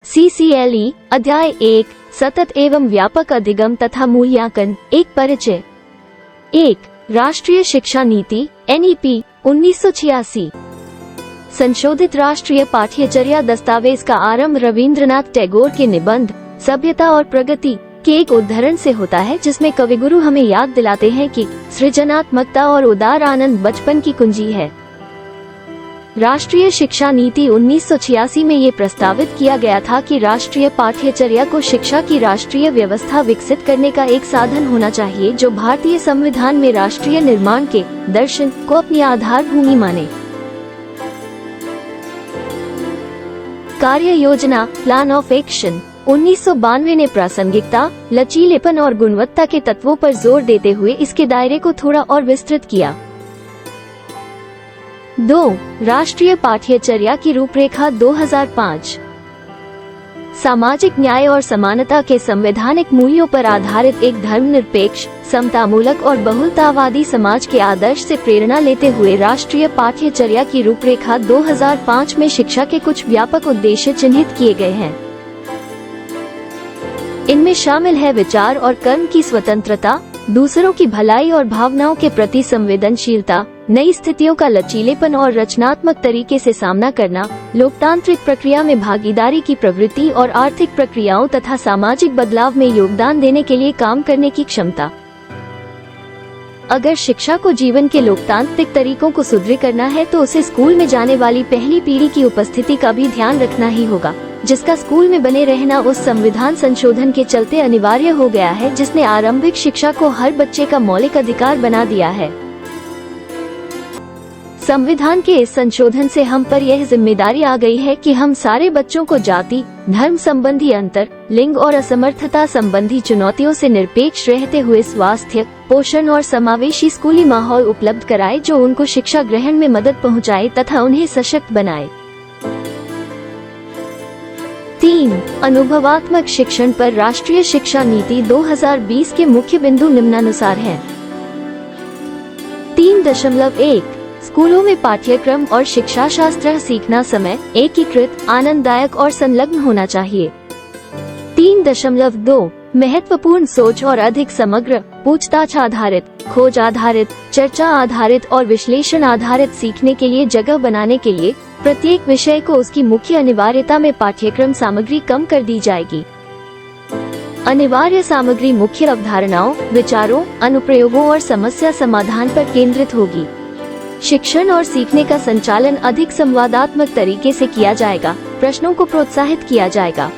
CCLE अध्याय 1 सतत एवं व्यापक अधिगम तथा मूल्यांकन। एक परिचय। 1 राष्ट्रीय शिक्षा नीति NEP 1986। संशोधित राष्ट्रीय पाठ्यचर्या दस्तावेज का आरंभ रवींद्रनाथ टैगोर के निबंध सभ्यता और प्रगति के एक उद्धरण से होता है, जिसमें कविगुरु हमें याद दिलाते हैं कि सृजनात्मकता और उदार आनंद बचपन की कुंजी है। राष्ट्रीय शिक्षा नीति 1986 में ये प्रस्तावित किया गया था कि राष्ट्रीय पाठ्यचर्या को शिक्षा की राष्ट्रीय व्यवस्था विकसित करने का एक साधन होना चाहिए, जो भारतीय संविधान में राष्ट्रीय निर्माण के दर्शन को अपनी आधार भूमि माने। कार्य योजना प्लान ऑफ एक्शन 1992 ने प्रासंगिकता, लचीलेपन और गुणवत्ता के तत्वों पर जोर देते हुए इसके दायरे को थोड़ा और विस्तृत किया। 2 राष्ट्रीय पाठ्यचर्या की रूपरेखा 2005। सामाजिक न्याय और समानता के संवैधानिक मूल्यों पर आधारित एक धर्मनिरपेक्ष, समतामूलक और बहुलतावादी समाज के आदर्श से प्रेरणा लेते हुए राष्ट्रीय पाठ्यचर्या की रूपरेखा 2005 में शिक्षा के कुछ व्यापक उद्देश्य चिन्हित किए गए हैं। इनमें शामिल है विचार और कर्म की स्वतंत्रता, दूसरों की भलाई और भावनाओं के प्रति संवेदनशीलता, नई स्थितियों का लचीलेपन और रचनात्मक तरीके से सामना करना, लोकतांत्रिक प्रक्रिया में भागीदारी की प्रवृत्ति और आर्थिक प्रक्रियाओं तथा सामाजिक बदलाव में योगदान देने के लिए काम करने की क्षमता। अगर शिक्षा को जीवन के लोकतांत्रिक तरीकों को सुदृढ़ करना है तो उसे स्कूल में जाने वाली पहली पीढ़ी की उपस्थिति का भी ध्यान रखना ही होगा, जिसका स्कूल में बने रहना उस संविधान संशोधन के चलते अनिवार्य हो गया है, जिसने आरंभिक शिक्षा को हर बच्चे का मौलिक अधिकार बना दिया है। संविधान के इस संशोधन से हम पर यह जिम्मेदारी आ गई है कि हम सारे बच्चों को जाति, धर्म संबंधी अंतर, लिंग और असमर्थता संबंधी चुनौतियों से निरपेक्ष रहते हुए स्वास्थ्य, पोषण और समावेशी स्कूली माहौल उपलब्ध कराए, जो उनको शिक्षा ग्रहण में मदद पहुंचाए तथा उन्हें सशक्त बनाए। 3 अनुभवात्मक शिक्षण पर राष्ट्रीय शिक्षा नीति 2020 के मुख्य बिंदु निम्नानुसार हैं। 3.1 स्कूलों में पाठ्यक्रम और शिक्षा शास्त्र सीखना समय एकीकृत, आनंददायक और संलग्न होना चाहिए। 3.2 महत्वपूर्ण सोच और अधिक समग्र, पूछताछ आधारित, खोज आधारित, चर्चा आधारित और विश्लेषण आधारित सीखने के लिए जगह बनाने के लिए प्रत्येक विषय को उसकी मुख्य अनिवार्यता में पाठ्यक्रम सामग्री कम कर दी जाएगी। अनिवार्य सामग्री मुख्य अवधारणाओं, विचारों, अनुप्रयोगों और समस्या समाधान पर केंद्रित होगी। शिक्षण और सीखने का संचालन अधिक संवादात्मक तरीके से किया जाएगा, प्रश्नों को प्रोत्साहित किया जाएगा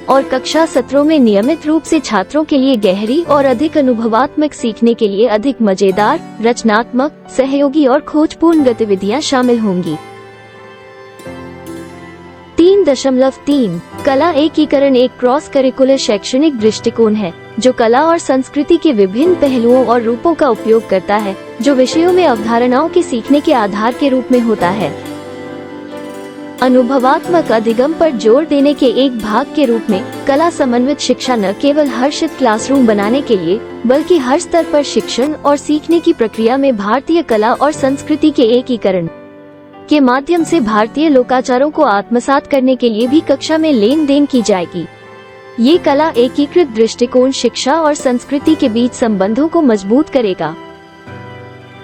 और कक्षा सत्रों में नियमित रूप से छात्रों के लिए गहरी और अधिक अनुभवात्मक सीखने के लिए अधिक मजेदार, रचनात्मक, सहयोगी और खोजपूर्ण गतिविधियां शामिल होंगी। 3.3 कला एकीकरण एक क्रॉस करिकुलर शैक्षणिक दृष्टिकोण है, जो कला और संस्कृति के विभिन्न पहलुओं और रूपों का उपयोग करता है, जो विषयों में अवधारणाओं के सीखने के आधार के रूप में होता है। अनुभवात्मक अधिगम पर जोर देने के एक भाग के रूप में कला समन्वित शिक्षा न केवल हर्षित क्लासरूम बनाने के लिए, बल्कि हर स्तर पर शिक्षण और सीखने की प्रक्रिया में भारतीय कला और संस्कृति के एकीकरण के माध्यम से भारतीय लोकाचारों को आत्मसात करने के लिए भी कक्षा में लेन देन की जाएगी। ये कला एकीकृत दृष्टिकोण शिक्षा और संस्कृति के बीच संबंधों को मजबूत करेगा।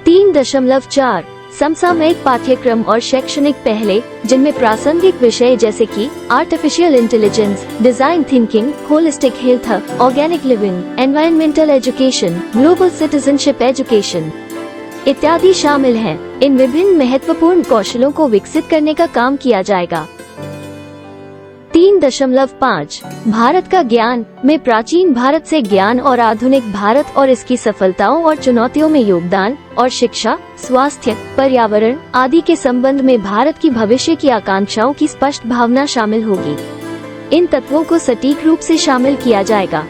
3.4 समसामयिक पाठ्यक्रम और शैक्षणिक पहले, जिनमें प्रासंगिक विषय जैसे कि artificial intelligence, design thinking, holistic health, organic living, environmental education, global citizenship education इत्यादि शामिल हैं। इन विभिन्न महत्वपूर्ण कौशलों को विकसित करने का काम किया जाएगा। 3.5 भारत का ज्ञान में प्राचीन भारत से ज्ञान और आधुनिक भारत और इसकी सफलताओं और चुनौतियों में योगदान और शिक्षा, स्वास्थ्य, पर्यावरण आदि के संबंध में भारत की भविष्य की आकांक्षाओं की स्पष्ट भावना शामिल होगी। इन तत्वों को सटीक रूप से शामिल किया जाएगा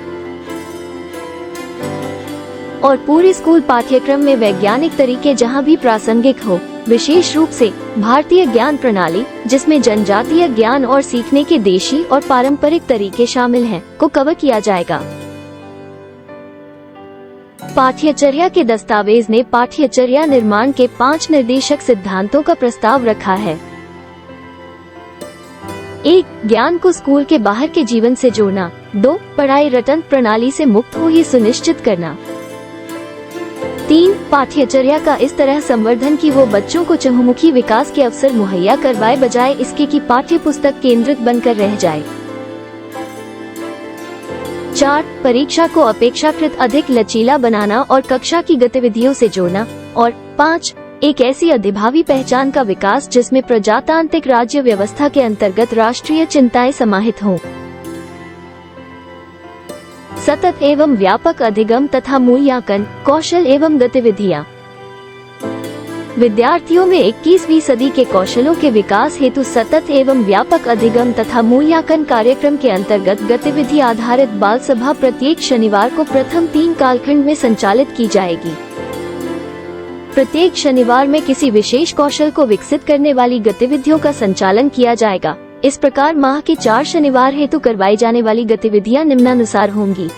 और पूरे स्कूल पाठ्यक्रम में वैज्ञानिक तरीके जहां भी प्रासंगिक हो, विशेष रूप से भारतीय ज्ञान प्रणाली, जिसमें जनजातीय ज्ञान और सीखने के देशी और पारंपरिक तरीके शामिल हैं, को कवर किया जाएगा। पाठ्यचर्या के दस्तावेज ने पाठ्यचर्या निर्माण के 5 निर्देशक सिद्धांतों का प्रस्ताव रखा है। 1. ज्ञान को स्कूल के बाहर के जीवन से जोड़ना। 2. पढ़ाई रटन प्रणाली से मुक्त हो ये सुनिश्चित करना। 3. पाठ्यचर्या का इस तरह संवर्धन कि वो बच्चों को चहुमुखी विकास के अवसर मुहैया करवाए, बजाय इसके कि पाठ्य पुस्तक केंद्रित बनकर रह जाए। 4. परीक्षा को अपेक्षाकृत अधिक लचीला बनाना और कक्षा की गतिविधियों से जोड़ना। और 5. एक ऐसी अधिभावी पहचान का विकास जिसमें प्रजातांत्रिक राज्य व्यवस्था के अंतर्गत राष्ट्रीय चिंताएं समाहित हों। सतत एवं व्यापक अधिगम तथा मूल्यांकन कौशल एवं गतिविधियाँ। विद्यार्थियों में 21वीं सदी के कौशलों के विकास हेतु सतत एवं व्यापक अधिगम तथा मूल्यांकन कार्यक्रम के अंतर्गत गतिविधि आधारित बाल सभा प्रत्येक शनिवार को प्रथम 3 कालखंड में संचालित की जाएगी। प्रत्येक शनिवार में किसी विशेष कौशल को विकसित करने वाली गतिविधियों का संचालन किया जाएगा। इस प्रकार माह के 4 शनिवार हेतु करवाई जाने वाली गतिविधियां निम्नानुसार होंगी।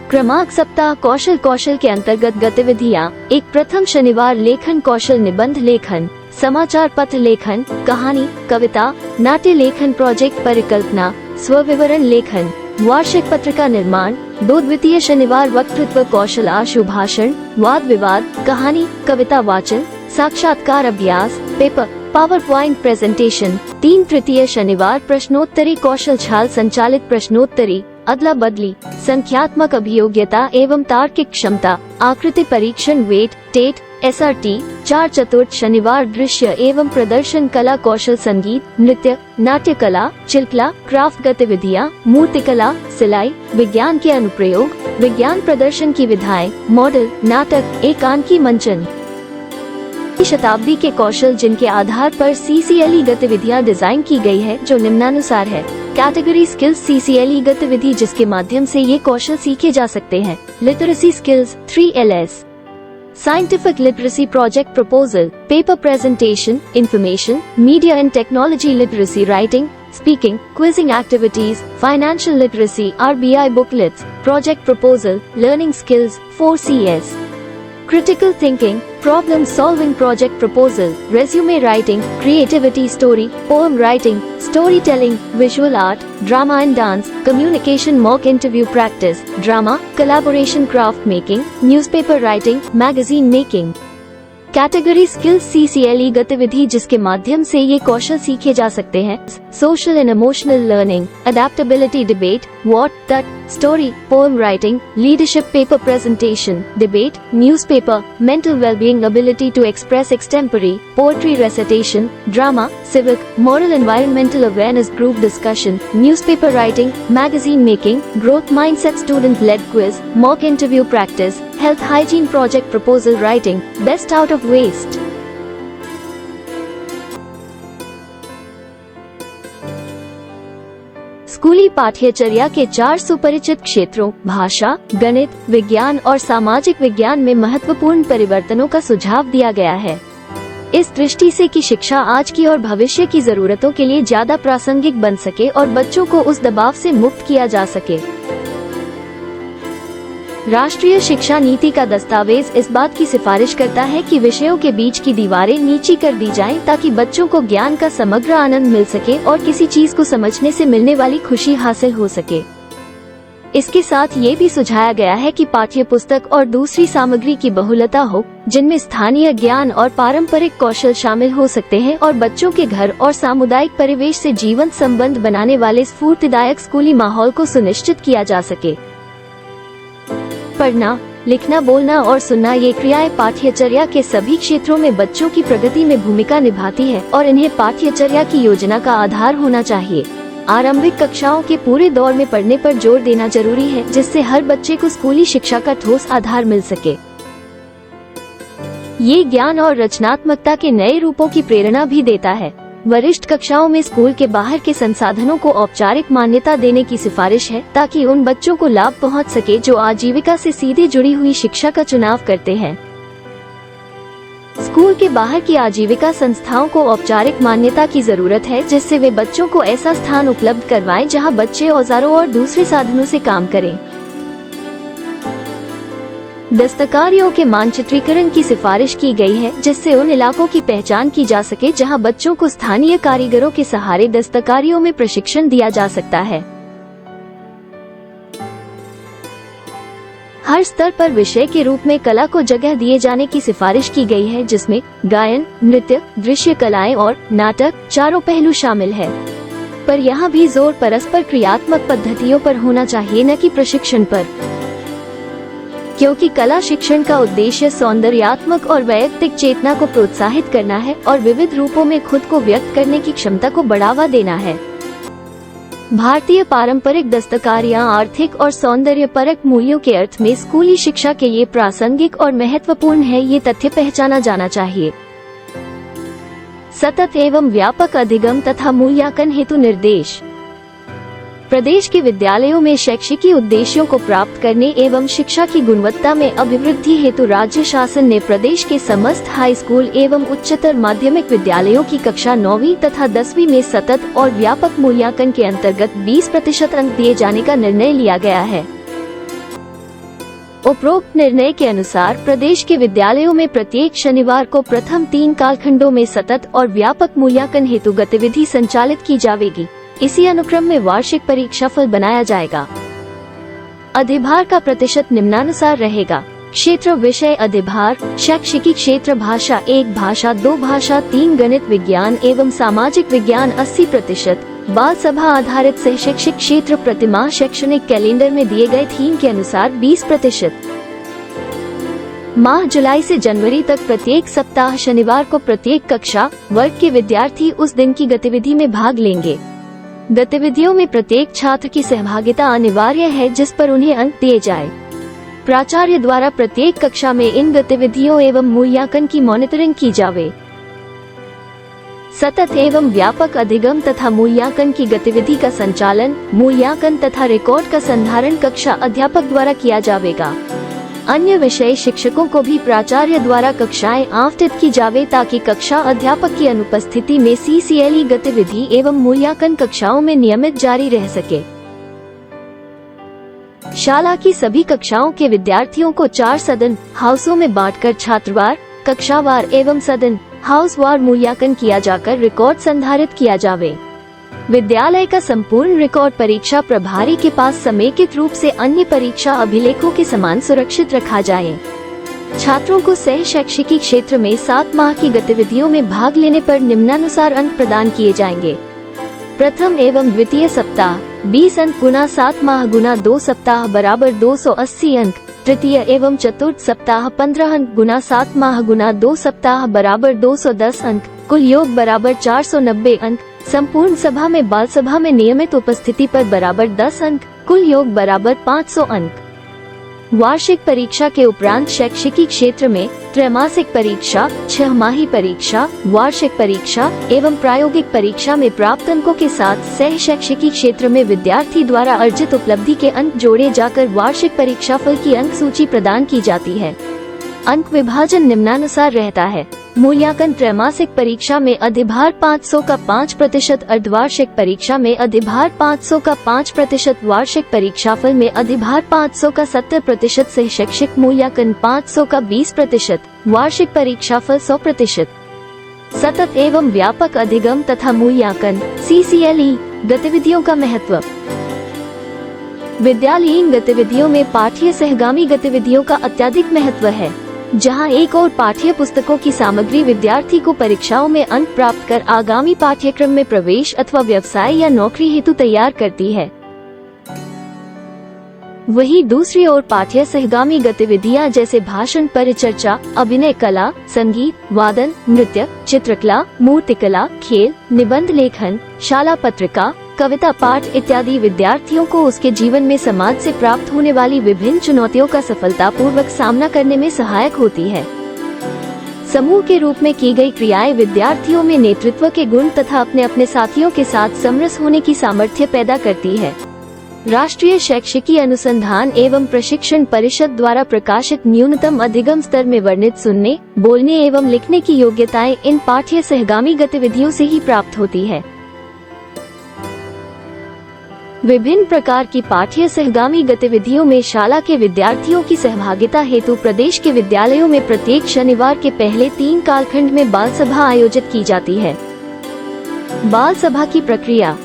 क्रमांक सप्ताह कौशल के अंतर्गत गतिविधियां। 1. प्रथम शनिवार लेखन कौशल, निबंध लेखन, समाचार पत्र लेखन, कहानी, कविता, नाट्य लेखन, प्रोजेक्ट परिकल्पना, स्वविवरण लेखन, वार्षिक पत्र का निर्माण। 2. द्वितीय शनिवार वक्तृत्व कौशल, आशु भाषण, वाद विवाद, कहानी, कविता वाचन, साक्षात्कार अभ्यास, पेपर, पावर पॉइंट प्रेजेंटेशन। 3. तृतीय शनिवार प्रश्नोत्तरी कौशल, छाल संचालित प्रश्नोत्तरी, अदला बदली, संख्यात्मक अभियोग्यता एवं तार्किक क्षमता, आकृति परीक्षण, वेट, टेट, SRT। 4. चतुर्थ शनिवार दृश्य एवं प्रदर्शन कला कौशल, संगीत, नृत्य, नाट्य कला, चित्रकला, क्राफ्ट गतिविधियाँ, मूर्तिकला, सिलाई, विज्ञान के अनुप्रयोग, विज्ञान प्रदर्शन की विधाएं, मॉडल, नाटक, एकांकी मंचन। शताब्दी के कौशल जिनके आधार पर CCLE गतिविधियाँ डिजाइन की गई है, जो निम्नानुसार है। कैटेगरी स्किल्स CCLE गतिविधि जिसके माध्यम से ये कौशल सीखे जा सकते हैं। Literacy skills 3LS, scientific literacy, project proposal, paper presentation, information, media and technology literacy, writing, speaking, quizzing activities, financial literacy, RBI booklets, project proposal, learning skills 4CS, critical thinking, problem solving, project proposal, resume writing, creativity, story, poem writing, storytelling, visual art, drama and dance, communication, mock interview practice, drama, collaboration, craft making, newspaper writing, magazine making। Category skills CCLE गतिविधि जिसके माध्यम से ये कौशल सीखे जा सकते हैं। Social and emotional learning, adaptability, debate, what, तट, story, poem writing, leadership, paper presentation, debate, newspaper, mental wellbeing, ability to express extempore, poetry recitation, drama, civic, moral, environmental awareness, group discussion, newspaper writing, magazine making, growth mindset, student led quiz, mock interview practice, health hygiene, project proposal writing, best out of waste. स्कूली पाठ्यचर्या के 4 सुपरिचित क्षेत्रों भाषा, गणित, विज्ञान और सामाजिक विज्ञान में महत्वपूर्ण परिवर्तनों का सुझाव दिया गया है। इस दृष्टि से कि शिक्षा आज की और भविष्य की जरूरतों के लिए ज्यादा प्रासंगिक बन सके और बच्चों को उस दबाव से मुक्त किया जा सके। राष्ट्रीय शिक्षा नीति का दस्तावेज इस बात की सिफारिश करता है कि विषयों के बीच की दीवारें नीची कर दी जाएं ताकि बच्चों को ज्ञान का समग्र आनंद मिल सके और किसी चीज को समझने से मिलने वाली खुशी हासिल हो सके। इसके साथ ये भी सुझाया गया है कि पाठ्य पुस्तक और दूसरी सामग्री की बहुलता हो, जिनमें स्थानीय ज्ञान और पारंपरिक कौशल शामिल हो सकते हैं और बच्चों के घर और सामुदायिक परिवेश से जीवंत संबंध बनाने वाले स्फूर्तिदायक स्कूली माहौल को सुनिश्चित किया जा सके। पढ़ना, लिखना, बोलना और सुनना ये क्रियाएं पाठ्यचर्या के सभी क्षेत्रों में बच्चों की प्रगति में भूमिका निभाती है और इन्हें पाठ्यचर्या की योजना का आधार होना चाहिए। आरंभिक कक्षाओं के पूरे दौर में पढ़ने पर जोर देना जरूरी है, जिससे हर बच्चे को स्कूली शिक्षा का ठोस आधार मिल सके। ये ज्ञान और रचनात्मकता के नए रूपों की प्रेरणा भी देता है। वरिष्ठ कक्षाओं में स्कूल के बाहर के संसाधनों को औपचारिक मान्यता देने की सिफारिश है, ताकि उन बच्चों को लाभ पहुंच सके जो आजीविका से सीधे जुड़ी हुई शिक्षा का चुनाव करते हैं। स्कूल के बाहर की आजीविका संस्थाओं को औपचारिक मान्यता की जरूरत है, जिससे वे बच्चों को ऐसा स्थान उपलब्ध करवाएं जहां बच्चे औजारों और दूसरे साधनों से काम करें। दस्तकारियों के मानचित्रीकरण की सिफारिश की गई है, जिससे उन इलाकों की पहचान की जा सके जहां बच्चों को स्थानीय कारीगरों के सहारे दस्तकारियों में प्रशिक्षण दिया जा सकता है। हर स्तर पर विषय के रूप में कला को जगह दिए जाने की सिफारिश की गई है, जिसमें गायन, नृत्य, दृश्य कलाएं और नाटक चारों पहलू शामिल है। पर यहाँ भी जोर परस्पर क्रियात्मक पद्धतियों पर होना चाहिए, न कि प्रशिक्षण पर, क्योंकि कला शिक्षण का उद्देश्य सौंदर्यात्मक और वैयक्तिक चेतना को प्रोत्साहित करना है और विविध रूपों में खुद को व्यक्त करने की क्षमता को बढ़ावा देना है। भारतीय पारंपरिक दस्तकारियां आर्थिक और सौंदर्यपरक मूल्यों के अर्थ में स्कूली शिक्षा के लिए प्रासंगिक और महत्वपूर्ण है, ये तथ्य पहचाना जाना चाहिए। सतत एवं व्यापक अधिगम तथा मूल्यांकन हेतु निर्देश। प्रदेश के विद्यालयों में शैक्षिक उद्देश्यों को प्राप्त करने एवं शिक्षा की गुणवत्ता में अभिवृद्धि हेतु राज्य शासन ने प्रदेश के समस्त हाई स्कूल एवं उच्चतर माध्यमिक विद्यालयों की कक्षा 9वीं तथा 10वीं में सतत और व्यापक मूल्यांकन के अंतर्गत 20% अंक दिए जाने का निर्णय लिया गया है। उपरोक्त निर्णय के अनुसार प्रदेश के विद्यालयों में प्रत्येक शनिवार को प्रथम 3 कालखंडों में सतत और व्यापक मूल्यांकन हेतु गतिविधि संचालित की जाएगी। इसी अनुक्रम में वार्षिक परीक्षाफल बनाया जाएगा। अधिभार का प्रतिशत निम्नानुसार रहेगा। क्षेत्र विषय अधिभार: शैक्षिकी क्षेत्र भाषा 1, भाषा 2, भाषा 3, गणित, विज्ञान एवं सामाजिक विज्ञान 80%। बाल सभा आधारित सह शैक्षिक क्षेत्र प्रतिमाह शैक्षणिक कैलेंडर में दिए गए थीम के अनुसार 20%। माह जुलाई से जनवरी तक प्रत्येक सप्ताह शनिवार को प्रत्येक कक्षा वर्ग के विद्यार्थी उस दिन की गतिविधि में भाग लेंगे। गतिविधियों में प्रत्येक छात्र की सहभागिता अनिवार्य है, जिस पर उन्हें अंक दिए जाए। प्राचार्य द्वारा प्रत्येक कक्षा में इन गतिविधियों एवं मूल्यांकन की मॉनिटरिंग की जावे। सतत एवं व्यापक अधिगम तथा मूल्यांकन की गतिविधि का संचालन, मूल्यांकन तथा रिकॉर्ड का संधारण कक्षा अध्यापक द्वारा किया जाएगा। अन्य विषय शिक्षकों को भी प्राचार्य द्वारा कक्षाएं आवंटित की जावे, ताकि कक्षा अध्यापक की अनुपस्थिति में CCLE गतिविधि एवं मूल्यांकन कक्षाओं में नियमित जारी रह सके। शाला की सभी कक्षाओं के विद्यार्थियों को 4 सदन हाउसों में बांटकर छात्रवार, कक्षावार एवं सदन हाउसवार मूल्यांकन किया जाकर रिकॉर्ड संधारित किया जावे। विद्यालय का संपूर्ण रिकॉर्ड परीक्षा प्रभारी के पास समेकित रूप से अन्य परीक्षा अभिलेखों के समान सुरक्षित रखा जाए। छात्रों को सह शैक्षिकी क्षेत्र में 7 माह की गतिविधियों में भाग लेने पर निम्नानुसार अंक प्रदान किए जाएंगे। प्रथम एवं द्वितीय सप्ताह 20 अंक गुना 7 माह गुना 2 सप्ताह बराबर 280 अंक। तृतीय एवं चतुर्थ सप्ताह 15 अंक गुना 7 माह गुना 2 सप्ताह बराबर 210 अंक। कुल योग बराबर 490 अंक। संपूर्ण सभा में बाल सभा में नियमित उपस्थिति पर बराबर 10 अंक। कुल योग बराबर 500 अंक। वार्षिक परीक्षा के उपरांत शैक्षिकी क्षेत्र में त्रैमासिक परीक्षा, 6 माही परीक्षा, वार्षिक परीक्षा एवं प्रायोगिक परीक्षा में प्राप्त अंकों के साथ सह शैक्षिकी क्षेत्र में विद्यार्थी द्वारा अर्जित उपलब्धि के अंक जोड़े जाकर वार्षिक परीक्षाफल की अंक सूची प्रदान की जाती है। अंक विभाजन निम्नानुसार रहता है। मूल्यांकन त्रैमासिक परीक्षा में अधिभार 500 का 5%, अर्धवार्षिक परीक्षा में अधिभार 500 का 5%, वार्षिक परीक्षाफल में अधिभार 500 का 70%, सह शैक्षिक मूल्यांकन 500 का 20%, वार्षिक परीक्षाफल 100%। सतत एवं व्यापक अधिगम तथा मूल्यांकन CCLE गतिविधियों का महत्व। विद्यालयीन गतिविधियों में पाठ्य सहगामी गतिविधियों का अत्यधिक महत्व है, जहां एक और पाठ्य पुस्तकों की सामग्री विद्यार्थी को परीक्षाओं में अंक प्राप्त कर आगामी पाठ्यक्रम में प्रवेश अथवा व्यवसाय या नौकरी हेतु तैयार करती है। वहीं दूसरी ओर पाठ्य सहगामी गतिविधियां जैसे भाषण, परिचर्चा, अभिनय कला, संगीत, वादन, नृत्य, चित्रकला, मूर्तिकला, खेल, निबंध लेखन, शाला पत्रिका, कविता पाठ इत्यादि विद्यार्थियों को उसके जीवन में समाज से प्राप्त होने वाली विभिन्न चुनौतियों का सफलतापूर्वक सामना करने में सहायक होती है। समूह के रूप में की गई क्रियाएं विद्यार्थियों में नेतृत्व के गुण तथा अपने साथियों के साथ समरस होने की सामर्थ्य पैदा करती है। राष्ट्रीय शैक्षिकी अनुसंधान एवं प्रशिक्षण परिषद द्वारा प्रकाशित न्यूनतम अधिगम स्तर में वर्णित सुनने, बोलने एवं लिखने की योग्यताएं इन पाठ्य सहगामी गतिविधियों से ही प्राप्त होती है। विभिन्न प्रकार की पाठ्य सहगामी गतिविधियों में शाला के विद्यार्थियों की सहभागिता हेतु प्रदेश के विद्यालयों में प्रत्येक शनिवार के पहले 3 कालखंड में बाल सभा आयोजित की जाती है। बाल सभा की प्रक्रिया।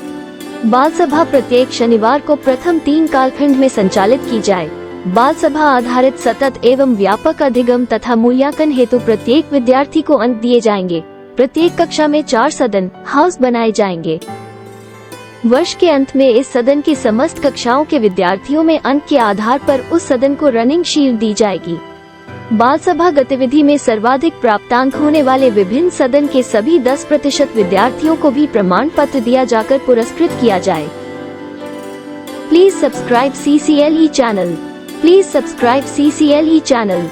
बाल सभा प्रत्येक शनिवार को प्रथम 3 कालखंड में संचालित की जाए। बाल सभा आधारित सतत एवं व्यापक अधिगम तथा मूल्यांकन हेतु प्रत्येक विद्यार्थी को अंक दिए जाएंगे। प्रत्येक कक्षा में 4 सदन हाउस बनाए जाएंगे। वर्ष के अंत में इस सदन की समस्त कक्षाओं के विद्यार्थियों में अंक के आधार पर उस सदन को रनिंग शील्ड दी जाएगी। बाल सभा गतिविधि में सर्वाधिक प्राप्तांक होने वाले विभिन्न सदन के सभी 10% विद्यार्थियों को भी प्रमाण पत्र दिया जाकर पुरस्कृत किया जाए। Please subscribe CCLE channel. Please subscribe CCLE channel.